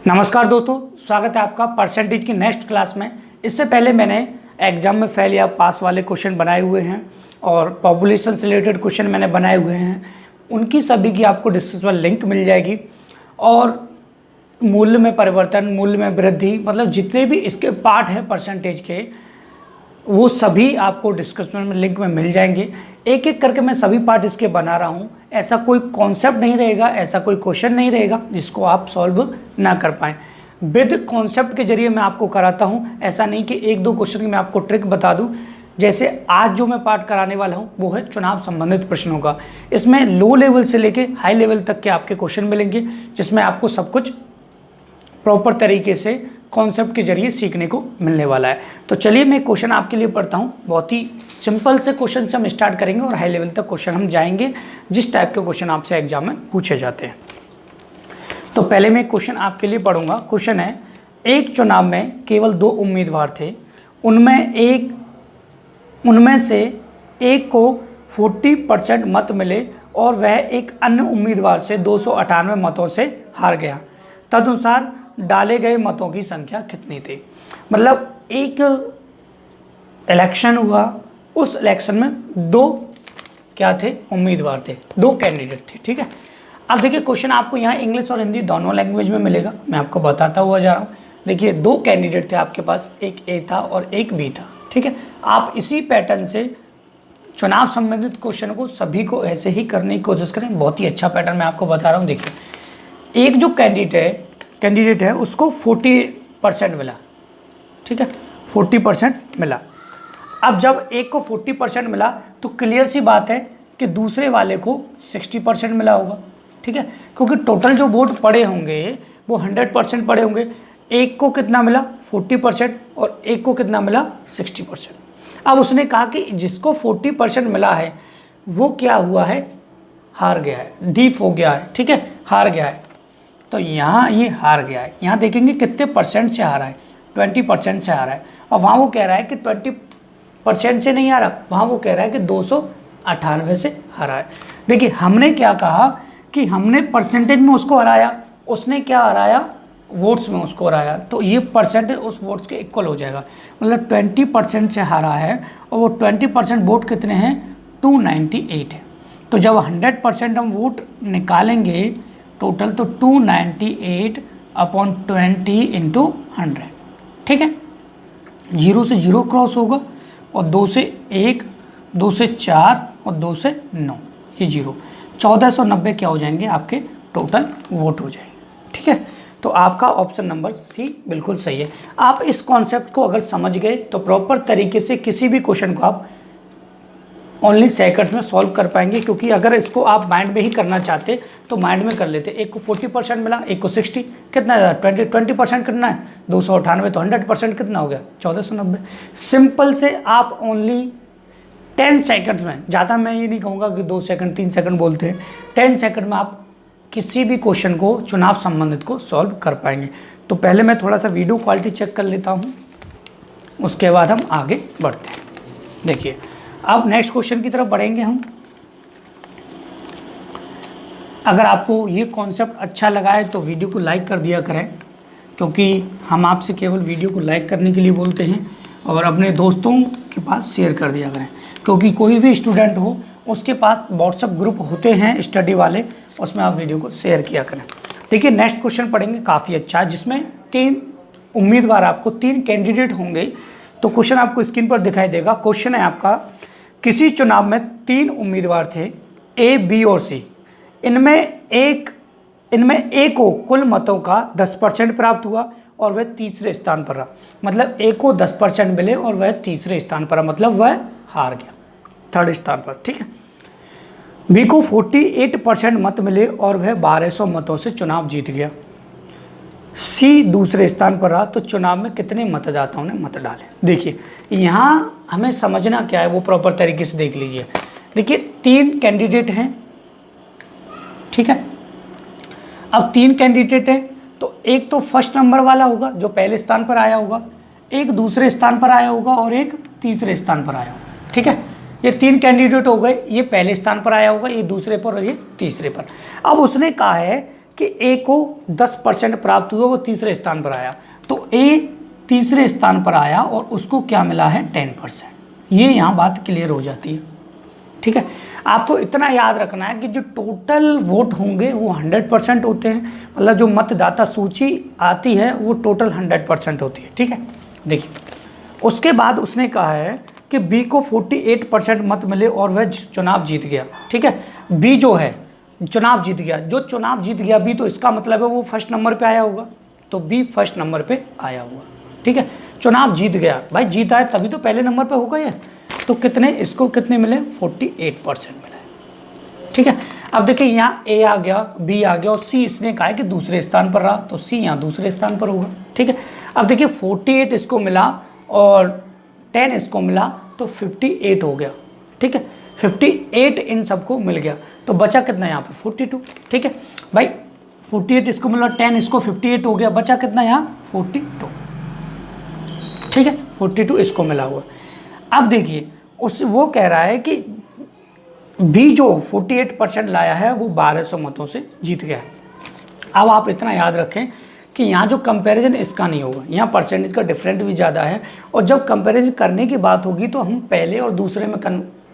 नमस्कार दोस्तों, स्वागत है आपका परसेंटेज की नेक्स्ट क्लास में। इससे पहले मैंने एग्जाम में फेल या पास वाले क्वेश्चन बनाए हुए हैं और पॉपुलेशन से रिलेटेड क्वेश्चन मैंने बनाए हुए हैं। उनकी सभी की आपको डिस्क्रिप्शन लिंक मिल जाएगी। और मूल्य में परिवर्तन, मूल्य में वृद्धि, मतलब जितने भी इसके पार्ट हैं परसेंटेज के, वो सभी आपको डिस्क्रिप्शन में लिंक में मिल जाएंगे। एक एक करके मैं सभी पार्ट इसके बना रहा हूँ। ऐसा कोई कॉन्सेप्ट नहीं रहेगा, ऐसा कोई क्वेश्चन नहीं रहेगा जिसको आप सॉल्व ना कर पाएँ। विद कॉन्सेप्ट के जरिए मैं आपको कराता हूँ। ऐसा नहीं कि एक दो क्वेश्चन की मैं आपको ट्रिक बता दूँ। जैसे आज जो मैं पार्ट कराने वाला हूँ वो है चुनाव संबंधित प्रश्नों का। इसमें लो लेवल से लेके हाई लेवल तक के आपके क्वेश्चन मिलेंगे, जिसमें आपको सब कुछ प्रॉपर तरीके से कॉन्सेप्ट के जरिए सीखने को मिलने वाला है। तो चलिए मैं क्वेश्चन आपके लिए पढ़ता हूँ। बहुत ही सिंपल से क्वेश्चन से हम स्टार्ट करेंगे और हाई लेवल तक क्वेश्चन हम जाएंगे, जिस टाइप के क्वेश्चन आपसे एग्जाम में पूछे जाते हैं। तो पहले मैं क्वेश्चन आपके लिए पढ़ूंगा। क्वेश्चन है, एक चुनाव में केवल 2 उम्मीदवार थे। उनमें से एक को 40% मत मिले और वह एक अन्य उम्मीदवार से 298 मतों से हार गया। तदनुसार डाले गए मतों की संख्या कितनी थी? मतलब एक इलेक्शन हुआ, उस इलेक्शन में 2 क्या थे? उम्मीदवार थे, 2 कैंडिडेट थे। ठीक है, अब देखिए क्वेश्चन आपको यहाँ इंग्लिश और हिंदी दोनों लैंग्वेज में मिलेगा। मैं आपको बताता हुआ जा रहा हूँ। देखिए 2 कैंडिडेट थे आपके पास, एक ए था और एक बी था। ठीक है, आप इसी पैटर्न से चुनाव संबंधित क्वेश्चन को सभी को ऐसे ही करने की कोशिश करें। बहुत ही अच्छा पैटर्न मैं आपको बता रहा हूँ। देखिए, एक जो कैंडिडेट है उसको 40% मिला। ठीक है, 40% मिला। अब जब एक को 40% मिला तो क्लियर सी बात है कि दूसरे वाले को 60% मिला होगा। ठीक है, क्योंकि टोटल जो वोट पड़े होंगे वो 100% पड़े होंगे। एक को कितना मिला? 40% और एक को कितना मिला? 60%। अब उसने कहा कि जिसको 40% मिला है वो क्या हुआ है? हार गया है, डीफ हो गया है। ठीक है, हार गया है। तो यहाँ ये हार गया है। यहाँ देखेंगे कितने परसेंट से हारा है? 20% से हारा है। और वहाँ वो कह रहा है कि 20% से नहीं हारा, वहाँ वो कह रहा है कि 298 से हारा है। देखिए हमने क्या कहा कि हमने परसेंटेज में उसको हराया, उसने क्या हराया? वोट्स में उसको हराया। तो ये परसेंटेज उस वोट्स के इक्वल हो जाएगा। मतलब 20% से हारा है और वो 20% वोट कितने हैं? 298 है। तो जब 100% हम वोट निकालेंगे टोटल, तो 298/20 × 100। ठीक है, 0 से 0 क्रॉस होगा और 2 से 1, 2 से 4 और 2 से 9, ये 0। 1490 क्या हो जाएंगे? आपके टोटल वोट हो जाएंगे। ठीक है, तो आपका ऑप्शन नंबर सी बिल्कुल सही है। आप इस कॉन्सेप्ट को अगर समझ गए तो प्रॉपर तरीके से किसी भी क्वेश्चन को आप ओनली सेकंड्स में सॉल्व कर पाएंगे। क्योंकि अगर इसको आप माइंड में ही करना चाहते तो माइंड में कर लेते। एक को 40% मिला, एक को 60, कितना है? 20% कितना है? 298। तो 100% कितना हो गया? 1490। सिंपल से आप ओनली 10 सेकंड्स में, ज़्यादा मैं ये नहीं कहूँगा कि 2 सेकंड 3 सेकंड बोलते हैं, 10 सेकंड में आप किसी भी क्वेश्चन को चुनाव संबंधित को सॉल्व कर पाएंगे। तो पहले मैं थोड़ा सा वीडियो क्वालिटी चेक कर लेता हूँ, उसके बाद हम आगे बढ़ते हैं। देखिए अब नेक्स्ट क्वेश्चन की तरफ बढ़ेंगे हम। अगर आपको ये कॉन्सेप्ट अच्छा लगा है तो वीडियो को लाइक कर दिया करें, क्योंकि हम आपसे केवल वीडियो को लाइक करने के लिए बोलते हैं। और अपने दोस्तों के पास शेयर कर दिया करें, क्योंकि कोई भी स्टूडेंट हो उसके पास व्हाट्सएप ग्रुप होते हैं स्टडी वाले, उसमें आप वीडियो को शेयर किया करें। देखिए नेक्स्ट क्वेश्चन पढ़ेंगे, काफ़ी अच्छा है, जिसमें 3 उम्मीदवार, आपको 3 कैंडिडेट होंगे। तो क्वेश्चन आपको स्क्रीन पर दिखाई देगा। क्वेश्चन है आपका, किसी चुनाव में 3 उम्मीदवार थे, ए, बी और सी। इनमें ए को कुल मतों का 10% प्राप्त हुआ और वह तीसरे स्थान पर रहा। मतलब ए को 10% मिले और वह तीसरे स्थान पर रहा, मतलब वह हार गया, 3rd स्थान पर। ठीक है, बी को 48% मत मिले और वह 1200 मतों से चुनाव जीत गया। सी दूसरे स्थान पर रहा। तो चुनाव में कितने मतदाताओं ने मत डाले? देखिए यहाँ हमें समझना क्या है वो प्रॉपर तरीके से देख लीजिए। देखिए 3 कैंडिडेट हैं। ठीक है, अब 3 कैंडिडेट हैं तो एक तो फर्स्ट नंबर वाला होगा जो पहले स्थान पर आया होगा, एक दूसरे स्थान पर आया होगा और एक तीसरे स्थान पर आया होगा। ठीक है, ये 3 कैंडिडेट हो गए। ये पहले स्थान पर आया होगा, ये दूसरे पर और ये तीसरे पर। अब उसने कहा है कि ए को 10% प्राप्त हुआ, वो तीसरे स्थान पर आया, तो ए तीसरे स्थान पर आया और उसको क्या मिला है 10%। ये यहाँ बात क्लियर हो जाती है। ठीक है, आपको इतना याद रखना है कि जो टोटल वोट होंगे वो 100% होते हैं, मतलब जो मतदाता सूची आती है वो टोटल 100% होती है। ठीक है, देखिए उसके बाद उसने कहा है कि बी को 48% मत मिले और वह चुनाव जीत गया। ठीक है, बी जो है चुनाव जीत गया, जो चुनाव जीत गया बी, तो इसका मतलब है वो फर्स्ट नंबर पे आया होगा, तो बी फर्स्ट नंबर पे आया होगा। ठीक है, चुनाव जीत गया, भाई जीता है तभी तो पहले नंबर पे होगा ये, तो कितने, इसको कितने मिले 48% मिले। ठीक है, अब देखिए यहाँ ए आ गया, बी आ गया और सी इसने कहा है कि दूसरे स्थान पर रहा, तो सी यहाँ दूसरे स्थान पर होगा। ठीक है, अब देखिए 48 इसको मिला और 10 इसको मिला, तो 58 हो गया। ठीक है, 58 इन सबको मिल गया, तो बचा कितना यहाँ पे 42। ठीक है भाई, 48 इसको मिला, 10 इसको, 58 हो गया, बचा कितना यहाँ 42। ठीक है, 42 इसको मिला हुआ। अब देखिए वो कह रहा है कि बी जो 48% लाया है वो 1200 मतों से जीत गया है। अब आप इतना याद रखें कि यहाँ जो कंपैरिजन इसका नहीं होगा, यहाँ परसेंटेज का डिफरेंट भी ज़्यादा है, और जब कंपैरिजन करने की बात होगी तो हम पहले और दूसरे में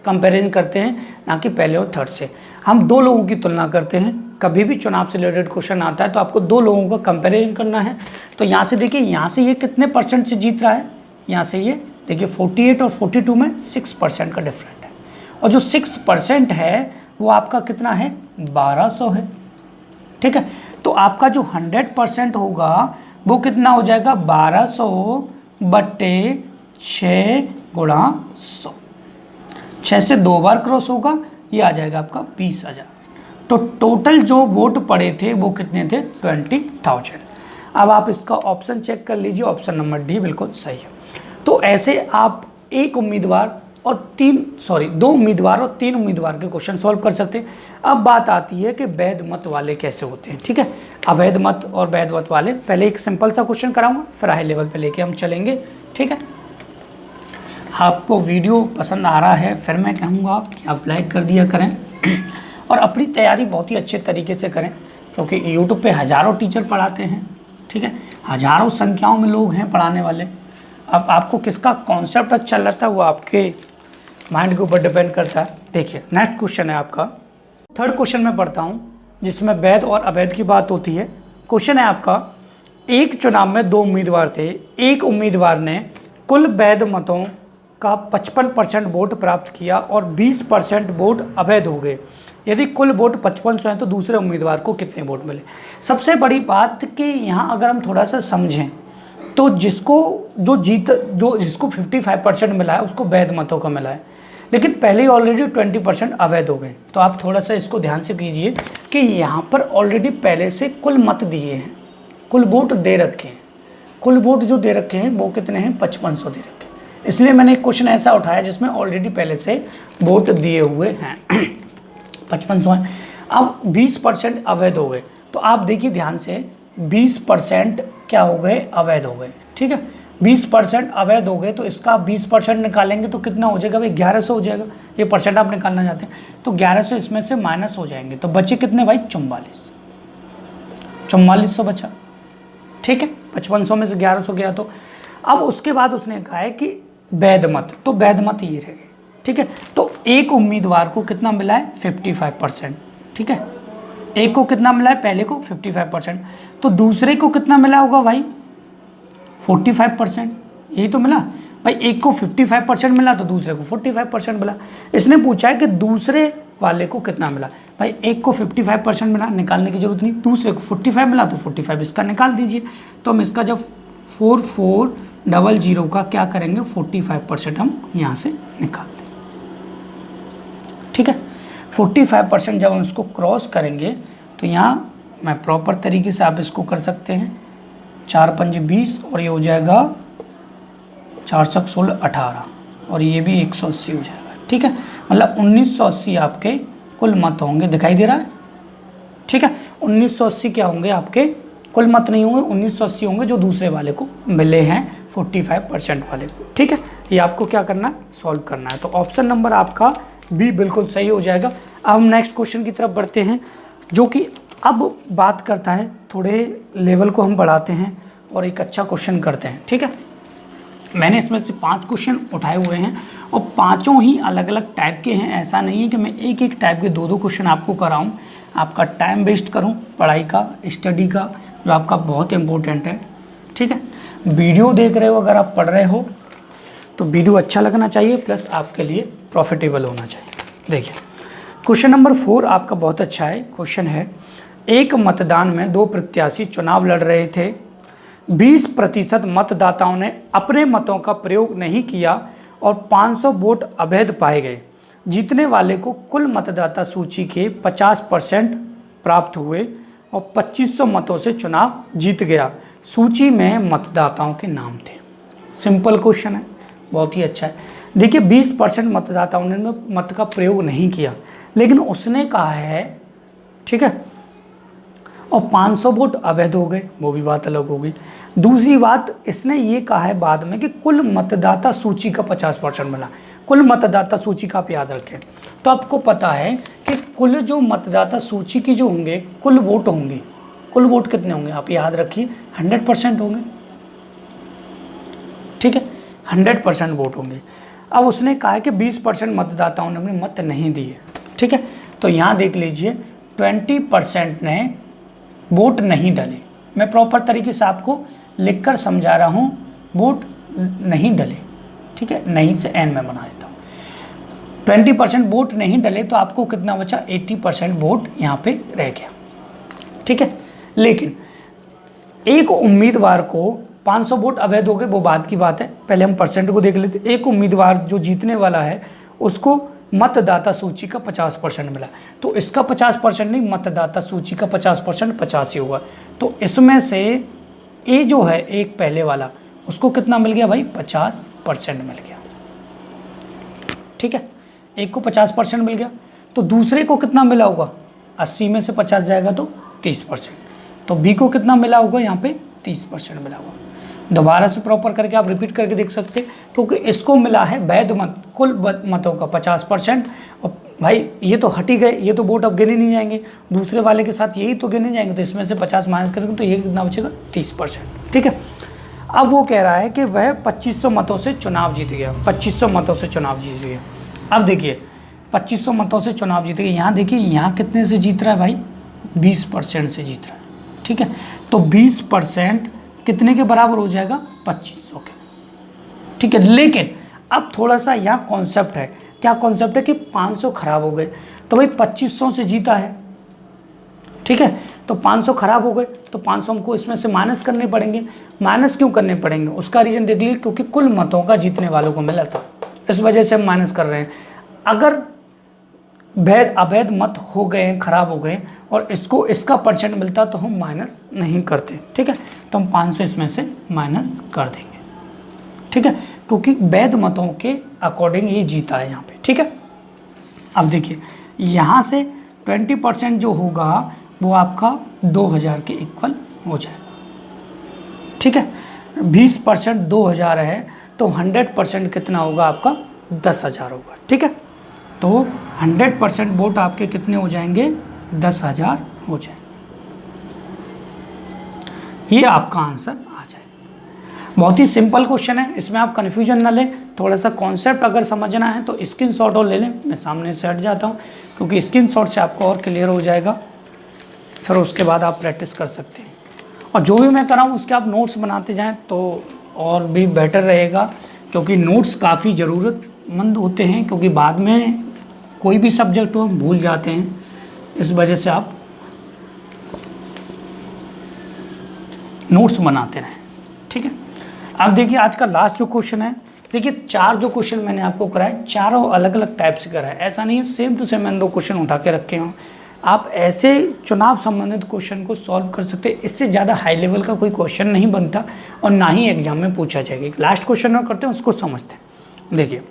कंपैरिजन करते हैं, ना कि पहले और थर्ड से। हम दो लोगों की तुलना करते हैं, कभी भी चुनाव से रिलेटेड क्वेश्चन आता है तो आपको दो लोगों का कंपैरिजन करना है। तो यहाँ से देखिए, यहाँ से ये कितने परसेंट से जीत रहा है, यहाँ से ये देखिए 48 और 42 में 6% का डिफरेंट है, और जो 6% है वो आपका कितना है 1200 है। ठीक है, तो आपका जो 100% होगा वो कितना हो जाएगा 1200 बटे 6 गुणा 100, 6 से 2 बार क्रॉस होगा, ये आ जाएगा आपका 20,000। तो टोटल जो वोट पड़े थे वो कितने थे 20,000। अब आप इसका ऑप्शन चेक कर लीजिए, ऑप्शन नंबर डी बिल्कुल सही है। तो ऐसे आप एक उम्मीदवार और दो उम्मीदवार और 3 उम्मीदवार के क्वेश्चन सॉल्व कर सकते हैं। अब बात आती है कि वैध मत वाले कैसे होते हैं। ठीक है, अवैध मत और वैध मत वाले, पहले एक सिंपल सा क्वेश्चन कराऊंगा, फिर हाई लेवल पे लेके हम चलेंगे। ठीक है, आपको वीडियो पसंद आ रहा है फिर मैं कहूँगा कि आप लाइक कर दिया करें और अपनी तैयारी बहुत ही अच्छे तरीके से करें, क्योंकि यूट्यूब पे हज़ारों टीचर पढ़ाते हैं। ठीक है, हज़ारों संख्याओं में लोग हैं पढ़ाने वाले। अब आपको किसका कॉन्सेप्ट अच्छा लगता है वो आपके माइंड के ऊपर डिपेंड करता है। देखिए नेक्स्ट क्वेश्चन है आपका, थर्ड क्वेश्चन में पढ़ता हूँ जिसमें वैध और अवैध की बात होती है। क्वेश्चन है आपका, एक चुनाव में 2 उम्मीदवार थे, एक उम्मीदवार ने कुल वैध मतों का 55% वोट प्राप्त किया और 20% वोट अवैध हो गए। यदि कुल वोट 5500 हैं तो दूसरे उम्मीदवार को कितने वोट मिले। सबसे बड़ी बात कि यहाँ अगर हम थोड़ा सा समझें तो जिसको 55% मिला है उसको वैध मतों का मिला है, लेकिन पहले ही ऑलरेडी 20% अवैध हो गए। तो आप थोड़ा सा इसको ध्यान से कीजिए कि यहाँ पर ऑलरेडी पहले से कुल मत दिए हैं, कुल वोट दे रखे हैं, कुल वोट जो दे रखे हैं वो कितने हैं 5500 दे रखे हैं। इसलिए मैंने एक क्वेश्चन ऐसा उठाया जिसमें ऑलरेडी पहले से वोट दिए हुए हैं 5500 हैं। अब 20% अवैध हो गए, तो आप देखिए ध्यान से 20% क्या हो गए अवैध हो गए। ठीक है, 20% अवैध हो गए तो इसका 20% निकालेंगे तो कितना हो जाएगा भाई 1100 हो जाएगा। ये परसेंट आप निकालना चाहते हैं तो 1100 इसमें से माइनस हो जाएंगे, तो बचे कितने भाई 4400 बचा। ठीक है, 5500 में से 1100 गया। तो अब उसके बाद उसने कहा है कि वैध मत, तो वैध मत ये रह गए। ठीक है, तो एक उम्मीदवार को कितना मिला है 55%। ठीक है, एक को कितना मिला है पहले को 55%, तो दूसरे को कितना मिला होगा भाई 45%। यही तो मिला भाई, एक को 55% मिला तो दूसरे को 45% मिला। इसने पूछा है कि दूसरे वाले को कितना मिला। भाई एक को 55% मिला, निकालने की जरूरत नहीं, दूसरे को 45 मिला तो 45 इसका निकाल दीजिए। तो हम इसका जब 4400 का क्या करेंगे 45% हम यहाँ से निकाल दें। ठीक है, 45% जब हम इसको क्रॉस करेंगे तो यहाँ मैं प्रॉपर तरीके से आप इसको कर सकते हैं, 4 पंजे 20 और ये हो जाएगा 4 7 16 18 और ये भी 180 हो जाएगा। ठीक है, मतलब 1980 आपके कुल मत होंगे, दिखाई दे रहा है। ठीक है, 1980 क्या होंगे आपके कुल मत नहीं होंगे, 1980 होंगे जो दूसरे वाले को मिले हैं 45% वाले को। ठीक है, ये आपको क्या करना है सॉल्व करना है। तो ऑप्शन नंबर आपका बी बिल्कुल सही हो जाएगा। अब हम नेक्स्ट क्वेश्चन की तरफ बढ़ते हैं जो कि अब बात करता है, थोड़े लेवल को हम बढ़ाते हैं और एक अच्छा क्वेश्चन करते हैं, ठीक है। मैंने इसमें से 5 क्वेश्चन उठाए हुए हैं और पांचों ही अलग अलग टाइप के हैं। ऐसा नहीं है कि मैं एक एक टाइप के 2-2 क्वेश्चन आपको कराऊं, आपका टाइम वेस्ट करूं पढ़ाई का, स्टडी का, जो आपका बहुत इंपॉर्टेंट है, ठीक है। वीडियो देख रहे हो, अगर आप पढ़ रहे हो तो वीडियो अच्छा लगना चाहिए, प्लस आपके लिए प्रॉफिटेबल होना चाहिए। देखिए क्वेश्चन नंबर 4 आपका बहुत अच्छा है। क्वेश्चन है, एक मतदान में 2 प्रत्याशी चुनाव लड़ रहे थे। 20% मतदाताओं ने अपने मतों का प्रयोग नहीं किया और 500 वोट अवैध पाए गए। जीतने वाले को कुल मतदाता सूची के 50% प्राप्त हुए और 2500 मतों से चुनाव जीत गया। सूची में मतदाताओं के नाम थे। सिंपल क्वेश्चन है, बहुत ही अच्छा है। देखिए 20% मतदाताओं ने मत का प्रयोग नहीं किया, लेकिन उसने कहा है, ठीक है, और 500 वोट अवैध हो गए, वो भी बात अलग हो गई। दूसरी बात, इसने ये कहा है बाद में कि कुल मतदाता सूची का 50% मिला। कुल मतदाता सूची का आप याद रखें, तो आपको पता है कि कुल जो मतदाता सूची की जो होंगे कुल वोट होंगे, कुल वोट कितने होंगे आप याद रखिए, 100% होंगे, ठीक है, 100% वोट होंगे। अब उसने कहा है कि 20% मतदाताओं ने अपने मत नहीं दिए, ठीक है। तो यहाँ देख लीजिए 20% ने वोट नहीं डाले। मैं प्रॉपर तरीके से आपको लिखकर समझा रहा हूँ, वोट नहीं डले, ठीक है, नहीं से एन में बना देता हूँ। 20% वोट नहीं डले तो आपको कितना बचा, 80% वोट यहाँ पे रह गया, ठीक है। लेकिन एक उम्मीदवार को 500 वोट अवैध हो गए, वो बात की बात है, पहले हम परसेंट को देख लेते। एक उम्मीदवार जो जीतने वाला है उसको मतदाता सूची का 50% मिला, तो इसका 50% नहीं, मतदाता सूची का 50% 50 ही हुआ। तो इसमें से ए जो है एक पहले वाला, उसको कितना मिल गया भाई, 50% मिल गया, ठीक है। एक को 50% मिल गया, तो दूसरे को कितना मिला होगा, 80 में से 50 जाएगा तो 30%, तो बी को कितना मिला होगा, यहाँ पे 30% मिला होगा। दोबारा से प्रॉपर करके आप रिपीट करके देख सकते हैं, क्योंकि इसको मिला है वैध मत, कुल मतों का 50%, और भाई ये तो हट ही गए, ये तो वोट अब गिने नहीं जाएंगे, दूसरे वाले के साथ यही तो गिने जाएंगे, तो इसमें से 50 माइनस करेंगे तो ये कितना बचेगा, 30%, ठीक है। अब वो कह रहा है कि वह 2500 मतों से चुनाव जीत गया, 2500 मतों से चुनाव जीत गया। अब देखिए 2500 मतों से चुनाव जीत गया, यहाँ देखिए यहाँ कितने से जीत रहा है भाई, 20% से जीत रहा है, ठीक है। तो 20% कितने के बराबर हो जाएगा, 2500 के, ठीक है। लेकिन अब थोड़ा सा यहाँ कॉन्सेप्ट है, क्या कॉन्सेप्ट है कि 500 खराब हो गए, तो भाई 2500 से जीता है, ठीक है, तो 500 खराब हो गए तो 500 हमको इसमें से माइनस करने पड़ेंगे। माइनस क्यों करने पड़ेंगे, उसका रीज़न देख लीजिए, क्योंकि कुल मतों का जीतने वालों को मिला था, इस वजह से हम माइनस कर रहे हैं। अगर अवैध मत हो गए हैं, खराब हो गए और इसको इसका परसेंट मिलता तो हम माइनस नहीं करते, ठीक है। तो हम 500 इसमें से माइनस कर देंगे, ठीक है, क्योंकि वैध मतों के अकॉर्डिंग ये जीता है यहाँ पे, ठीक है। अब देखिए यहाँ से 20% जो होगा वो आपका 2000 के इक्वल हो जाएगा, ठीक है। 20% 2000 है तो 100% कितना होगा आपका, 10,000 होगा, ठीक है। तो 100% वोट आपके कितने हो जाएंगे, 10,000 हो जाएंगे। ये आपका आंसर आ जाएगा। बहुत ही सिंपल क्वेश्चन है, इसमें आप कन्फ्यूजन ना लें। थोड़ा सा कॉन्सेप्ट अगर समझना है तो स्क्रीनशॉट और ले लें, मैं सामने से हट जाता हूँ, क्योंकि स्क्रीनशॉट से आपको और क्लियर हो जाएगा, फिर उसके बाद आप प्रैक्टिस कर सकते हैं। और जो भी मैं कराऊँ उसके आप नोट्स बनाते जाएँ तो और भी बेटर रहेगा, क्योंकि नोट्स काफ़ी ज़रूरतमंद होते हैं, क्योंकि बाद में कोई भी सब्जेक्ट हो हम भूल जाते हैं, इस वजह से आप नोट्स बनाते रहें, ठीक है। अब देखिए आज का लास्ट जो क्वेश्चन है, देखिए 4 जो क्वेश्चन मैंने आपको कराए, चारों अलग अलग टाइप से कराए, ऐसा नहीं है सेम टू सेम मैंने 2 क्वेश्चन उठा के रखे हों। आप ऐसे चुनाव संबंधित क्वेश्चन को सॉल्व कर सकते हैं, इससे ज़्यादा हाई लेवल का कोई क्वेश्चन नहीं बनता और ना ही एग्जाम में पूछा जाएगा। लास्ट क्वेश्चन और करते हैं, उसको समझते हैं। देखिए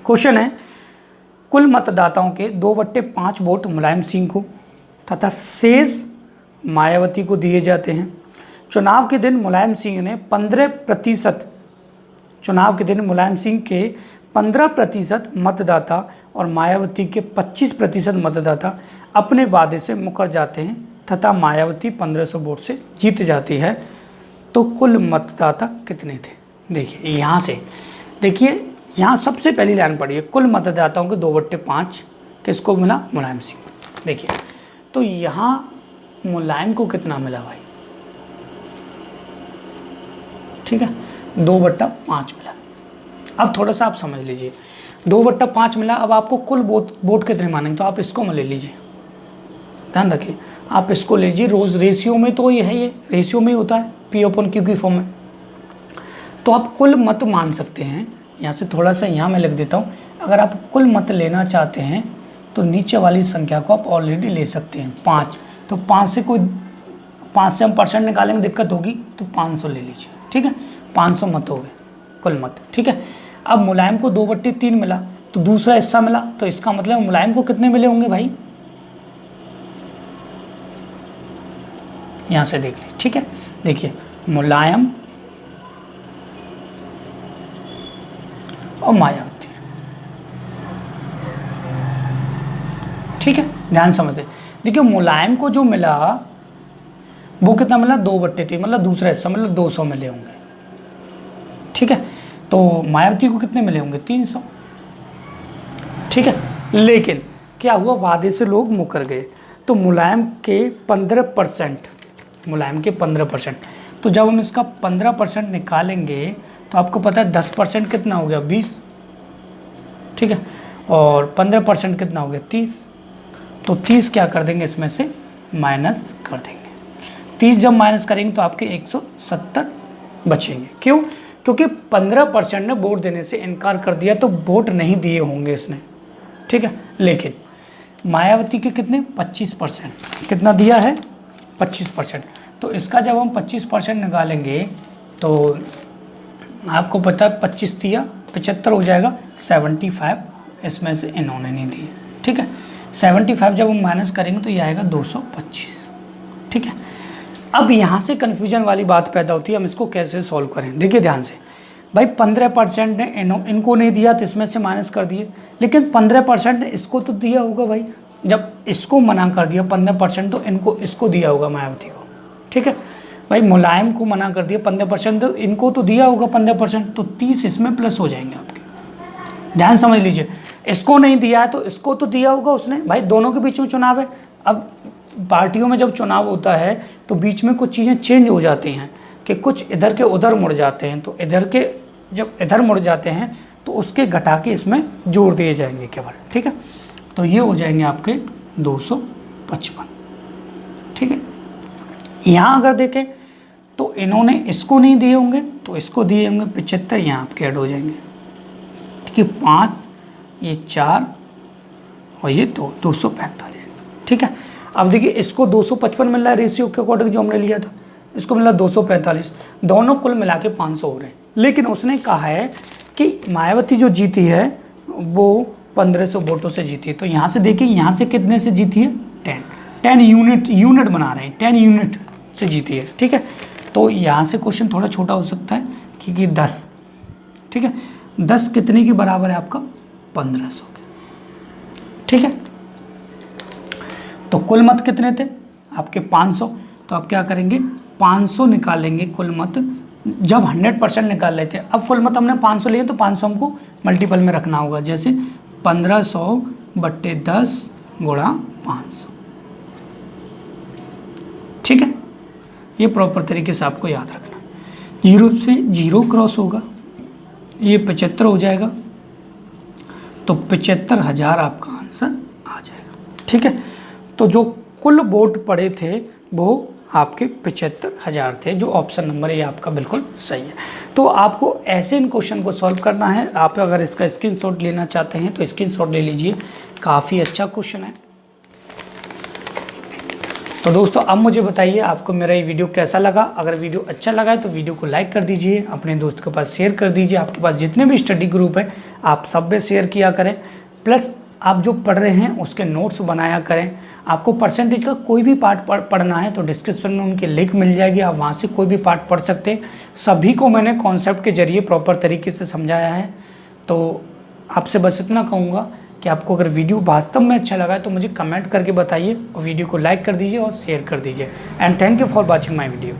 क्वेश्चन है, कुल मतदाताओं के 2/5 वोट मुलायम सिंह को तथा शेष मायावती को दिए जाते हैं। चुनाव के दिन मुलायम सिंह ने 15% चुनाव के दिन मुलायम सिंह के 15% मतदाता और मायावती के 25% मतदाता अपने वादे से मुकर जाते हैं, तथा मायावती 1500 वोट से जीत जाती है तो कुल मतदाता कितने थे। देखिए यहाँ से, देखिए यहाँ सबसे पहली लाइन पढ़िए, कुल मतदाताओं के 2/5 किसको मिला, मुलायम सिंह। देखिए तो यहाँ मुलायम को कितना मिला भाई, ठीक है 2/5 मिला। अब थोड़ा सा आप समझ लीजिए, 2/5 मिला। अब आपको कुल वोट कितने मानेंगे, तो आप इसको में ले लीजिए, ध्यान रखिए आप इसको ले लीजिए। रोज़ रेशियो में तो ये है, ये रेशियो में ही होता है P/Q की फॉर्म में। तो आप कुल मत मान सकते हैं, यहाँ से थोड़ा सा यहाँ मैं लिख देता हूँ। अगर आप कुल मत लेना चाहते हैं तो नीचे वाली संख्या को आप ऑलरेडी ले सकते हैं 5। तो 5 से हम परसेंट निकालेंगे दिक्कत होगी, तो 500 ले लीजिए, ठीक है 500 मत हो गए कुल मत, ठीक है। अब मुलायम को 2/3 मिला, तो दूसरा हिस्सा मिला, तो इसका मतलब मुलायम को कितने मिले होंगे भाई, यहाँ से देख लीजिए, ठीक है। देखिए मुलायम और मायावती, ठीक है ध्यान समझते। देखिए मुलायम को जो मिला वो कितना मिला, 2/3, मतलब दूसरा हिस्सा मतलब 200 मिले होंगे, ठीक है। तो मायावती को कितने मिले होंगे, 300, ठीक है। लेकिन क्या हुआ, वादे से लोग मुकर गए, तो मुलायम के 15%, मुलायम के 15%, तो जब हम इसका 15% निकालेंगे तो आपको पता है 10% कितना हो गया, 20, ठीक है, और 15% कितना हो गया, 30। तो 30 क्या कर देंगे, इसमें से माइनस कर देंगे। 30 जब माइनस करेंगे तो आपके 170 बचेंगे। क्यों, क्योंकि 15% ने वोट देने से इनकार कर दिया, तो वोट नहीं दिए होंगे इसने, ठीक है। लेकिन मायावती के कितने, 25%, कितना दिया है, 25%। तो इसका जब हम 25% निकालेंगे तो आपको पता है 25 दिया 75 हो जाएगा, 75 इसमें से इन्होंने नहीं दिए, ठीक है। 75 जब हम माइनस करेंगे तो ये आएगा 225, ठीक है। अब यहाँ से कन्फ्यूजन वाली बात पैदा होती है, हम इसको कैसे सॉल्व करें। देखिए ध्यान से भाई, 15% ने इनको नहीं दिया तो इसमें से माइनस कर दिए, लेकिन 15% ने इसको तो दिया होगा भाई, जब इसको मना कर दिया 15%, तो इनको इसको दिया होगा मायावती को, ठीक है भाई। मुलायम को मना कर दिया 15%, तो इनको तो दिया होगा 15%, तो 30 इसमें प्लस हो जाएंगे आपके। ध्यान समझ लीजिए, इसको नहीं दिया है तो इसको तो दिया होगा उसने भाई, दोनों के बीच में चुनाव है। अब पार्टियों में जब चुनाव होता है तो बीच में कुछ चीज़ें चेंज हो जाती हैं, कि कुछ इधर के उधर मुड़ जाते हैं, तो इधर के जब इधर मुड़ जाते हैं तो उसके घटा के इसमें जोड़ दिए जाएंगे केवल, ठीक है। तो ये हो जाएंगे आपके 255, ठीक है। यहाँ अगर देखें तो इन्होंने इसको नहीं दिए होंगे तो इसको दिए होंगे 75, यहाँ आपके ऐड हो जाएंगे, ठीक है। 5, ये 4 और ये 245, ठीक है। अब देखिए इसको 255 मिल रहा है रेशियो के अकॉर्डिंग जो हमने लिया था, इसको मिला 245, दोनों कुल मिला के 500 हो रहे हैं। लेकिन उसने कहा है कि मायावती जो जीती है वो 1500 वोटों से जीती है, तो यहाँ से देखिए यहाँ से कितने से जीती है, 10 यूनिट बना रहे हैं, 10 यूनिट से जीती है, ठीक है। तो यहाँ से क्वेश्चन थोड़ा छोटा हो सकता है क्योंकि 10, ठीक है, 10 कितने के बराबर है आपका, 1500 के, ठीक है। तो कुल मत कितने थे आपके 500, तो आप क्या करेंगे 500 निकालेंगे कुल मत, जब 100% निकाल लेते हैं। अब कुल मत हमने 500 लिए तो 500 हमको मल्टीपल में रखना होगा, जैसे 1500/10 गुणा 500, ठीक है। ये प्रॉपर तरीके से आपको याद रखना, 0 से 0 क्रॉस होगा, ये 75 हो जाएगा, तो 75,000 आपका आंसर आ जाएगा, ठीक है। तो जो कुल वोट पड़े थे वो आपके 75,000 थे, जो ऑप्शन नंबर ये आपका बिल्कुल सही है। तो आपको ऐसे इन क्वेश्चन को सॉल्व करना है। आप अगर इसका स्क्रीनशॉट लेना चाहते हैं तो स्क्रीनशॉट ले लीजिए, काफ़ी अच्छा क्वेश्चन है। तो दोस्तों अब मुझे बताइए आपको मेरा ये वीडियो कैसा लगा। अगर वीडियो अच्छा लगा है तो वीडियो को लाइक कर दीजिए, अपने दोस्त के पास शेयर कर दीजिए, आपके पास जितने भी स्टडी ग्रुप है आप सब में शेयर किया करें। प्लस आप जो पढ़ रहे हैं उसके नोट्स बनाया करें। आपको परसेंटेज का कोई भी पार्ट पढ़ना है तो डिस्क्रिप्शन में उनकी लिंक मिल जाएगी, आप वहाँ से कोई भी पार्ट पढ़ सकते हैं। सभी को मैंने कॉन्सेप्ट के जरिए प्रॉपर तरीके से समझाया है। तो आपसे बस इतना कहूँगा कि आपको अगर वीडियो वास्तव में अच्छा लगा है तो मुझे कमेंट करके बताइए और वीडियो को लाइक कर दीजिए और शेयर कर दीजिए। And thank you for watching my video.